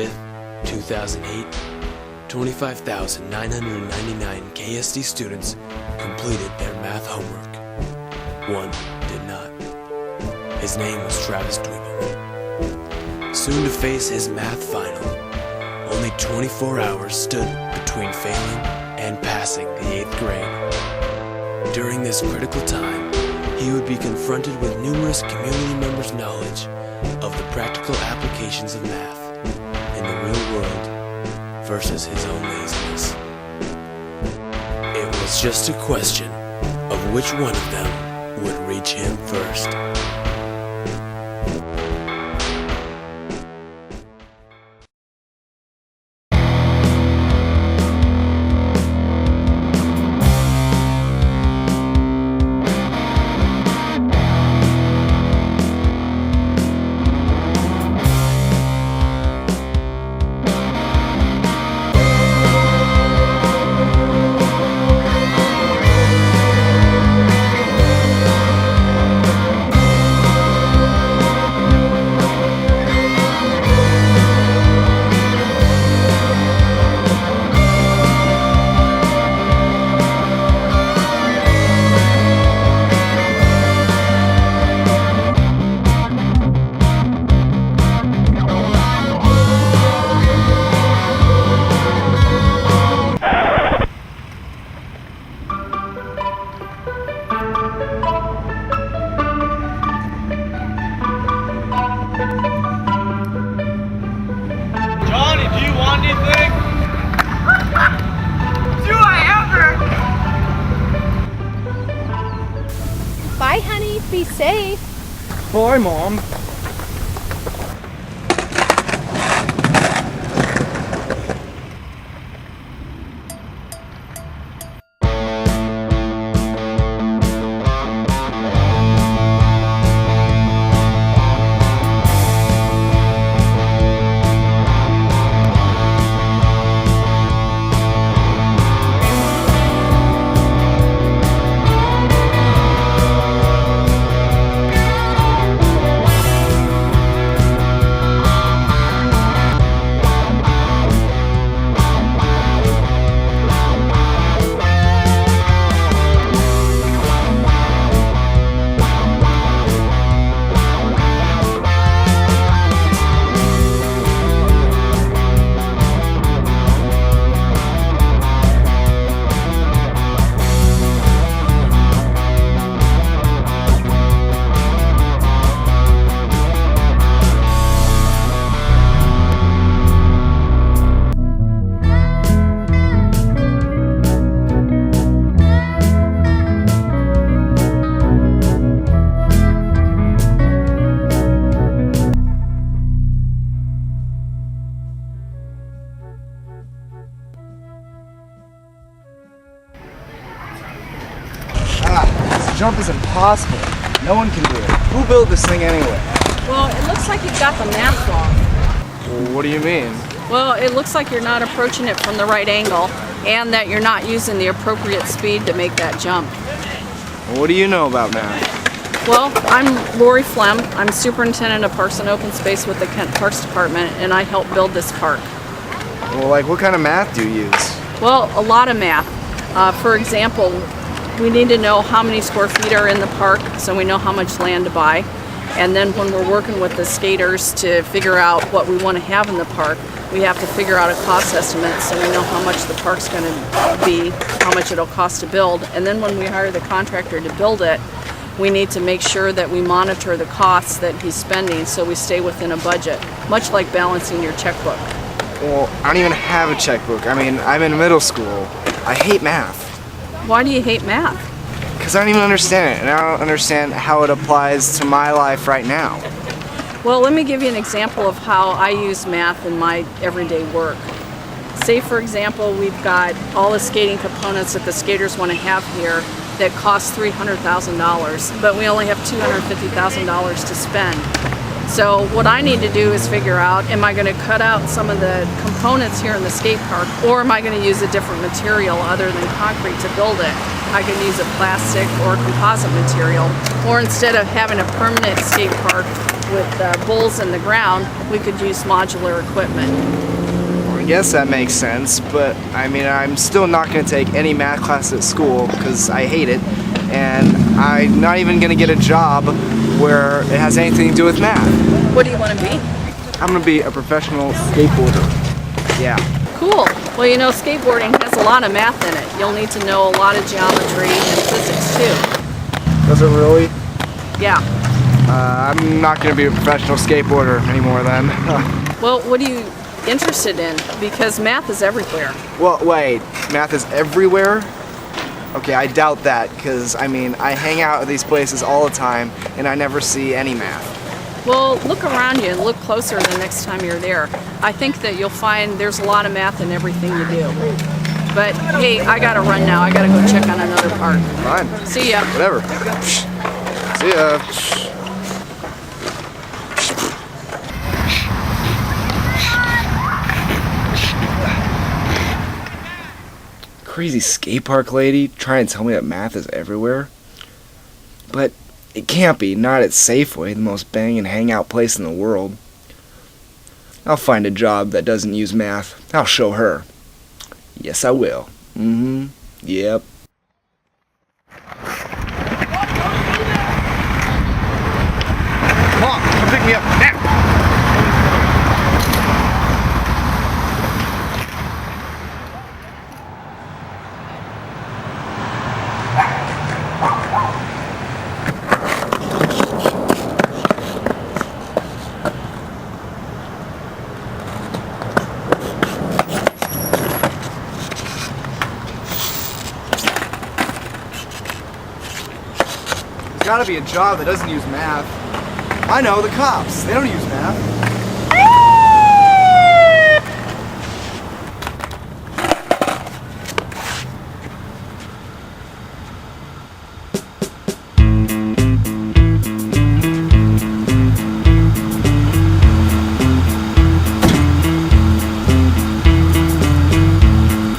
5th, 2008, 25,999 KSD students completed their math homework. One did not. His name was Travis Dweebleman. Soon to face his math final, only 24 hours stood between failing and passing the 8th grade. During this critical time, he would be confronted with numerous community members' knowledge of the practical applications of math in the real world versus his own laziness. It was just a question of which one of them would reach him first. Bye, honey. Be safe. Bye, Mom. This jump is impossible. No one can do it. Who built this thing anyway? Well, it looks like you've got the math wrong. Well, what do you mean? Well, it looks like you're not approaching it from the right angle and that you're not using the appropriate speed to make that jump. Well, what do you know about math? Well, I'm Lori Flem. I'm Superintendent of Parks and Open Space with the Kent Parks Department, and I helped build this park. Well, like what kind of math do you use? Well, a lot of math. For example, we need to know how many square feet are in the park so we know how much land to buy. And then when we're working with the skaters to figure out what we want to have in the park, we have to figure out a cost estimate so we know how much the park's going to be, how much it'll cost to build. And then when we hire the contractor to build it, we need to make sure that we monitor the costs that he's spending so we stay within a budget, much like balancing your checkbook. Well, I don't even have a checkbook. I mean, I'm in middle school. I hate math. Why do you hate math? Because I don't even understand it, and I don't understand how it applies to my life right now. Well, let me give you an example of how I use math in my everyday work. Say, for example, we've got all the skating components that the skaters want to have here that cost $300,000, but we only have $250,000 to spend. So what I need to do is figure out, am I going to cut out some of the components here in the skate park, or am I going to use a different material other than concrete to build it? I can use a plastic or composite material, or instead of having a permanent skate park, with bowls in the ground, we could use modular equipment. I guess that makes sense, but I mean, I'm still not going to take any math class at school because I hate it, and I'm not even going to get a job where it has anything to do with math. What do you want to be? I'm going to be a professional skateboarder. Yeah. Cool. Well, you know, skateboarding has a lot of math in it. You'll need to know a lot of geometry and physics too. Does it really? Yeah. I'm not going to be a professional skateboarder anymore then. Well, what are you interested in? Because math is everywhere. Well, wait, math is everywhere? Okay, I doubt that, because, I mean, I hang out at these places all the time, and I never see any math. Well, look around you and look closer the next time you're there. I think that you'll find there's a lot of math in everything you do. But, hey, I gotta run now. I gotta go check on another part. Fine. See ya. Whatever. See ya. Crazy skate park lady trying to tell me that math is everywhere. But it can't be, not at Safeway, the most banging hangout place in the world. I'll find a job that doesn't use math. I'll show her. Yes, I will. Yep. Come on, come pick me up now. There's gotta be a job that doesn't use math. I know, the cops. They don't use math.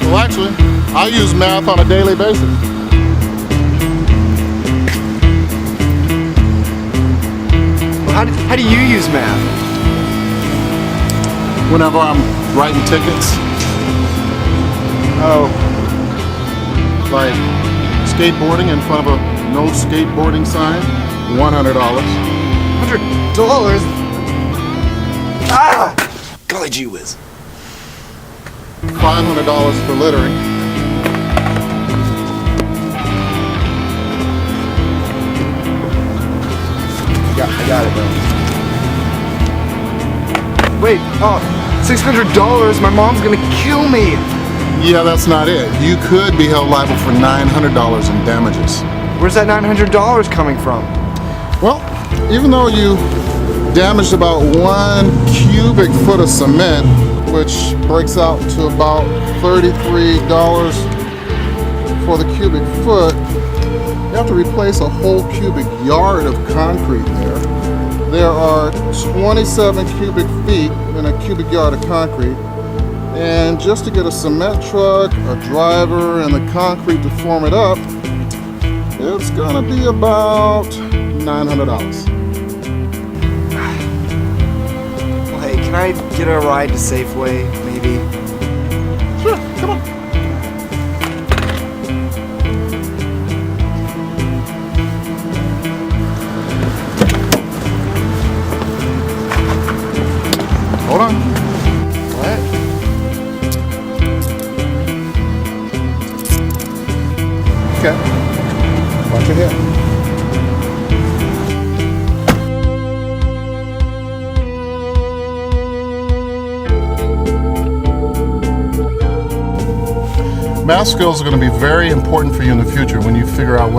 Well, actually, I use math on a daily basis. How do you use math? Whenever I'm writing tickets, Oh, like skateboarding in front of a no skateboarding sign, $100. $100? Ah! Golly gee whiz. $500 for littering. I got it though. Wait, oh, $600? My mom's gonna kill me. Yeah, that's not it. You could be held liable for $900 in damages. Where's that $900 coming from? Well, even though you damaged about 1 cubic foot of cement, which breaks out to about $33 for the cubic foot, you have to replace a whole cubic yard of concrete there. There are 27 cubic feet in a cubic yard of concrete. And just to get a cement truck, a driver, and the concrete to form it up, it's gonna be about $900. Well, hey, can I get a ride to Safeway, maybe? Sure, come on. Hold on. What? Okay. Watch your head. Math skills are going to be very important for you in the future when you figure out what